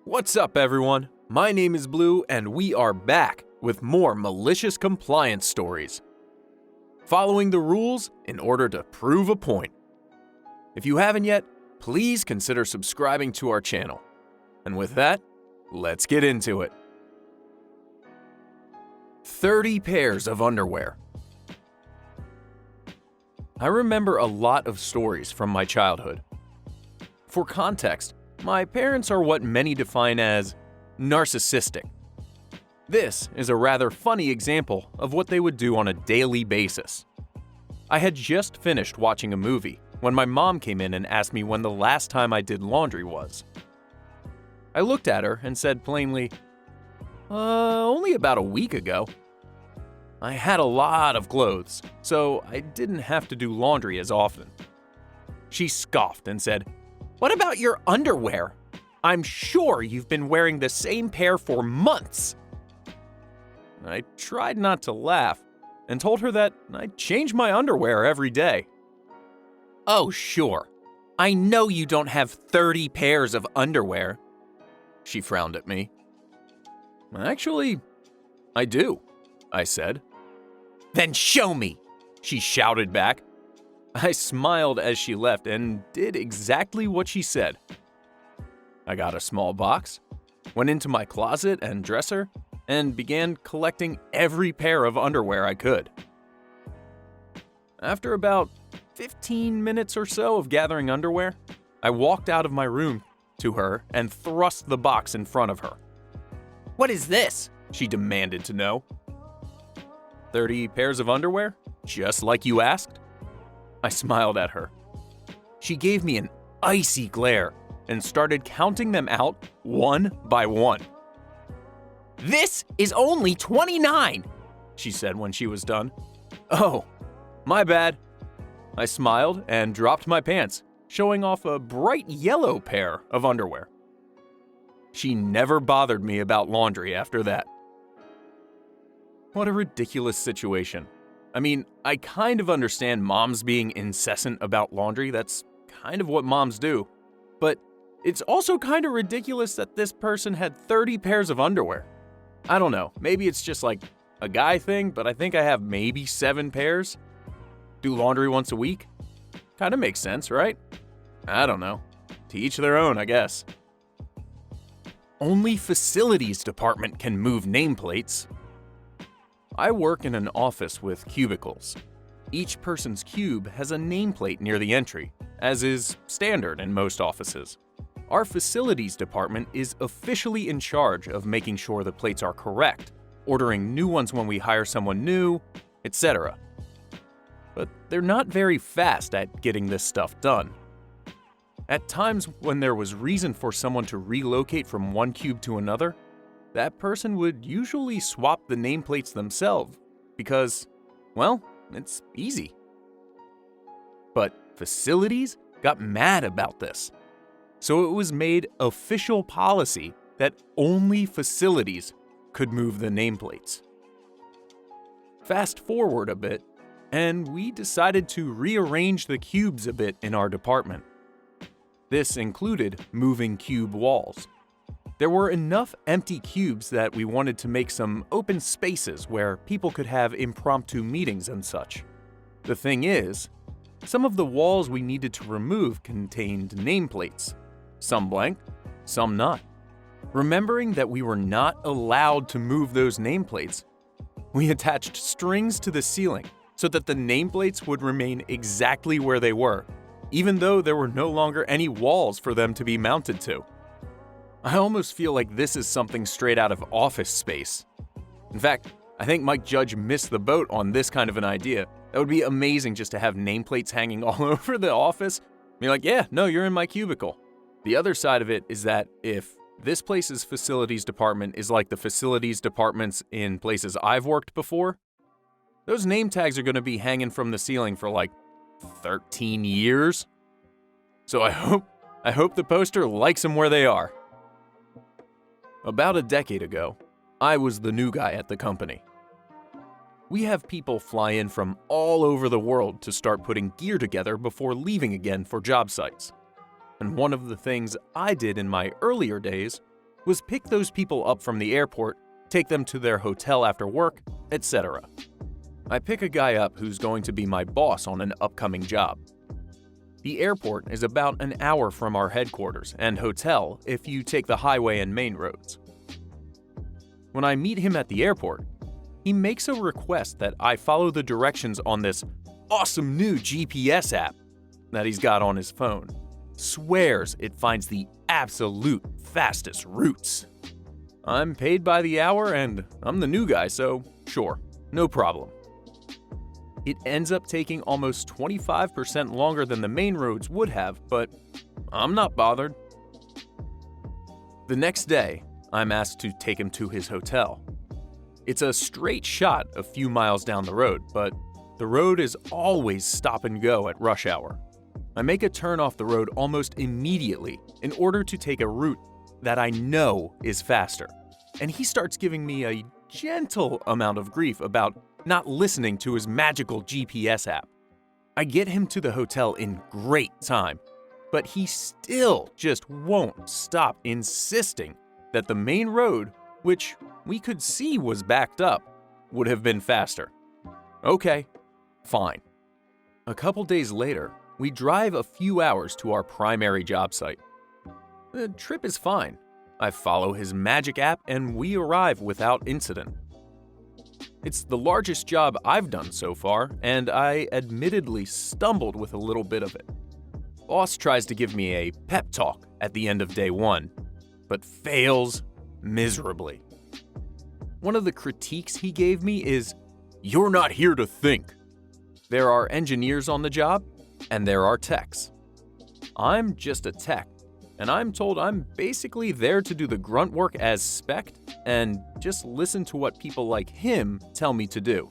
What's up, everyone? My name is Blue, and we are back with more malicious compliance stories. Following the rules in order to prove a point. If you haven't yet, please consider subscribing to our channel. And with that, let's get into it. 30 pairs of underwear. I remember a lot of stories from my childhood. For context, my parents are what many define as narcissistic. This is a rather funny example of what they would do on a daily basis. I had just finished watching a movie when my mom came in and asked me when the last time I did laundry was. I looked at her and said plainly, only about a week ago. I had a lot of clothes, so I didn't have to do laundry as often. She scoffed and said, "What about your underwear? I'm sure you've been wearing the same pair for months." I tried not to laugh and told her that I change my underwear every day. "Oh, sure. I know you don't have 30 pairs of underwear." She frowned at me. "Actually, I do," I said. "Then show me," she shouted back. I smiled as she left and did exactly what she said. I got a small box, went into my closet and dresser, and began collecting every pair of underwear I could. After about 15 minutes or so of gathering underwear, I walked out of my room to her and thrust the box in front of her. "What is this?" she demanded to know. 30 pairs of underwear, just like you asked. I smiled at her. She gave me an icy glare and started counting them out one by one. "This is only 29, she said when she was done. "Oh, my bad." I smiled and dropped my pants, showing off a bright yellow pair of underwear. She never bothered me about laundry after that. What a ridiculous situation. I mean, I kind of understand moms being incessant about laundry. That's kind of what moms do. But it's also kind of ridiculous that this person had 30 pairs of underwear. I don't know, maybe it's just like a guy thing, but I think I have maybe 7 pairs. Do laundry once a week? Kind of makes sense, right? I don't know. To each their own, I guess. Only facilities department can move nameplates. I work in an office with cubicles. Each person's cube has a nameplate near the entry, as is standard in most offices. Our facilities department is officially in charge of making sure the plates are correct, ordering new ones when we hire someone new, etc. But they're not very fast at getting this stuff done. At times when there was reason for someone to relocate from one cube to another, that person would usually swap the nameplates themselves because, well, it's easy. But facilities got mad about this, so it was made official policy that only facilities could move the nameplates. Fast forward a bit, and we decided to rearrange the cubes a bit in our department. This included moving cube walls. There were enough empty cubes that we wanted to make some open spaces where people could have impromptu meetings and such. The thing is, some of the walls we needed to remove contained nameplates, some blank, some not. Remembering that we were not allowed to move those nameplates, we attached strings to the ceiling so that the nameplates would remain exactly where they were, even though there were no longer any walls for them to be mounted to. I almost feel like this is something straight out of Office Space. In fact, I think Mike Judge missed the boat on this kind of an idea. That would be amazing just to have nameplates hanging all over the office. Be like, yeah, no, you're in my cubicle. The other side of it is that if this place's facilities department is like the facilities departments in places I've worked before, those name tags are going to be hanging from the ceiling for like 13 years. So I hope the poster likes them where they are. About a decade ago, I was the new guy at the company. We have people fly in from all over the world to start putting gear together before leaving again for job sites. And one of the things I did in my earlier days was pick those people up from the airport, take them to their hotel after work, etc. I pick a guy up who's going to be my boss on an upcoming job. The airport is about an hour from our headquarters and hotel if you take the highway and main roads. When I meet him at the airport, he makes a request that I follow the directions on this awesome new GPS app that he's got on his phone. Swears it finds the absolute fastest routes. I'm paid by the hour and I'm the new guy, so sure, no problem. It ends up taking almost 25% longer than the main roads would have, but I'm not bothered. The next day, I'm asked to take him to his hotel. It's a straight shot a few miles down the road, but the road is always stop and go at rush hour. I make a turn off the road almost immediately in order to take a route that I know is faster, and he starts giving me a gentle amount of grief about not listening to his magical GPS app. I get him to the hotel in great time, but he still just won't stop insisting that the main road, which we could see was backed up, would have been faster. Okay, fine. A couple days later, we drive a few hours to our primary job site. The trip is fine. I follow his magic app and we arrive without incident. It's the largest job I've done so far, and I admittedly stumbled with a little bit of it. Boss tries to give me a pep talk at the end of day one, but fails miserably. One of the critiques he gave me is, "You're not here to think." There are engineers on the job, and there are techs. I'm just a tech, and I'm told I'm basically there to do the grunt work as spec'd and just listen to what people like him tell me to do.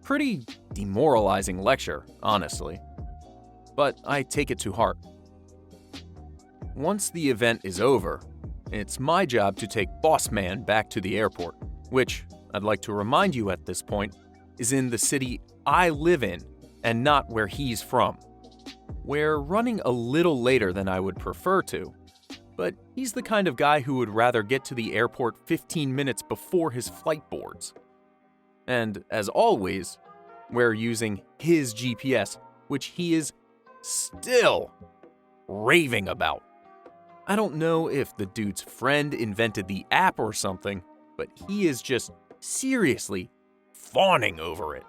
Pretty demoralizing lecture, honestly, but I take it to heart. Once the event is over, it's my job to take Boss Man back to the airport, which, I'd like to remind you at this point, is in the city I live in and not where he's from. We're running a little later than I would prefer to, but he's the kind of guy who would rather get to the airport 15 minutes before his flight boards. And as always, we're using his GPS, which he is still raving about. I don't know if the dude's friend invented the app or something, but he is just seriously fawning over it.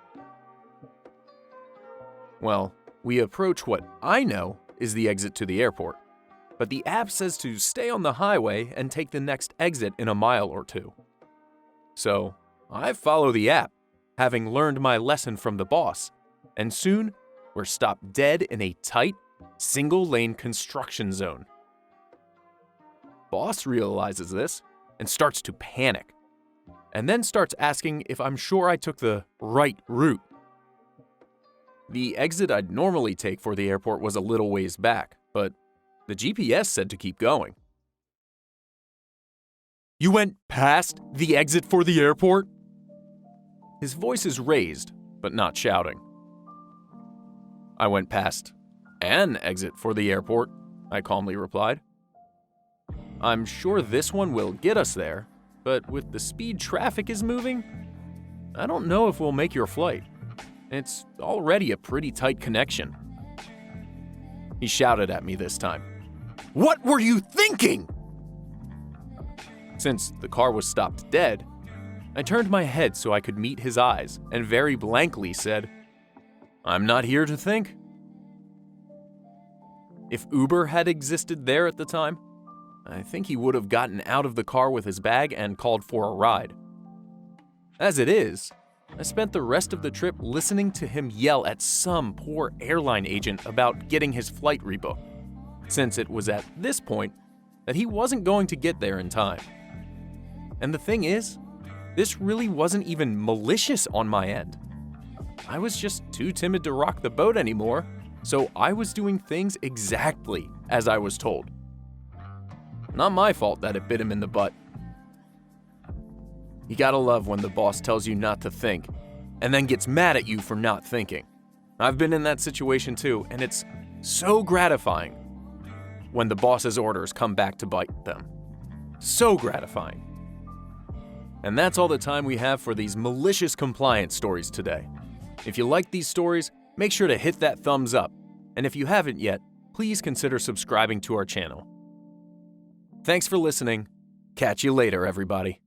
Well, we approach what I know is the exit to the airport, but the app says to stay on the highway and take the next exit in a mile or two. So I follow the app, having learned my lesson from the boss, and soon we're stopped dead in a tight, single-lane construction zone. Boss realizes this and starts to panic, and then starts asking if I'm sure I took the right route. The exit I'd normally take for the airport was a little ways back, but the GPS said to keep going. "You went past the exit for the airport?" His voice is raised, but not shouting. "I went past an exit for the airport," I calmly replied. "I'm sure this one will get us there, but with the speed traffic is moving, I don't know if we'll make your flight. It's already a pretty tight connection." He shouted at me this time. "What were you thinking?" Since the car was stopped dead, I turned my head so I could meet his eyes and very blankly said, "I'm not here to think." If Uber had existed there at the time, I think he would have gotten out of the car with his bag and called for a ride. As it is, I spent the rest of the trip listening to him yell at some poor airline agent about getting his flight rebooked, since it was at this point that he wasn't going to get there in time. And the thing is, this really wasn't even malicious on my end. I was just too timid to rock the boat anymore, so I was doing things exactly as I was told. Not my fault that it bit him in the butt. You gotta love when the boss tells you not to think, and then gets mad at you for not thinking. I've been in that situation too, and it's so gratifying when the boss's orders come back to bite them. So gratifying. And that's all the time we have for these malicious compliance stories today. If you like these stories, make sure to hit that thumbs up. And if you haven't yet, please consider subscribing to our channel. Thanks for listening. Catch you later, everybody.